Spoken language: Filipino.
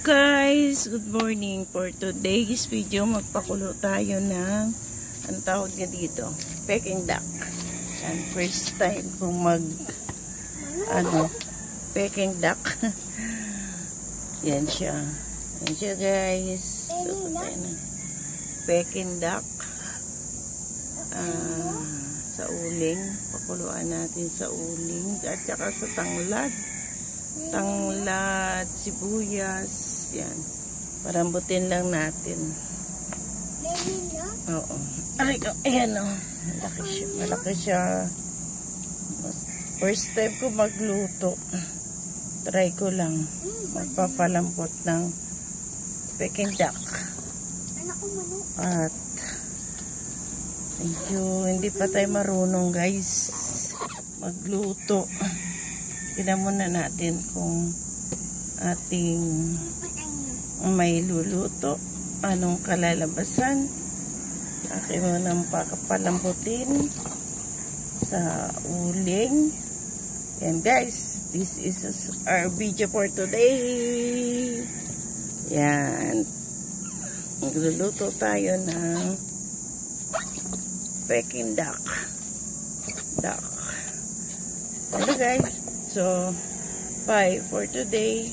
Guys, good morning. For today's video, magpakulo tayo ng ang tawag niya dito, Peking duck. And first time kong Peking duck. Yan siya. Yan siya, guys. Peking duck. Sa uling. Pakuluan natin sa uling. At saka sa tanglad, sibuyas, yan. Parambutin lang natin. Oo. Aray ko, ayan o. Malaki siya. First time ko magluto. Try ko lang. Magpapalambot ng Peking duck. At hindi pa tayo marunong, guys, magluto. Tignan muna natin kung ating may luluto, anong kalalabasan. Akin mo nang palambutin sa uling. Yan, guys, this is our video for today. Yan, magluluto tayo ng Peking duck. Hello, guys. So, bye for today.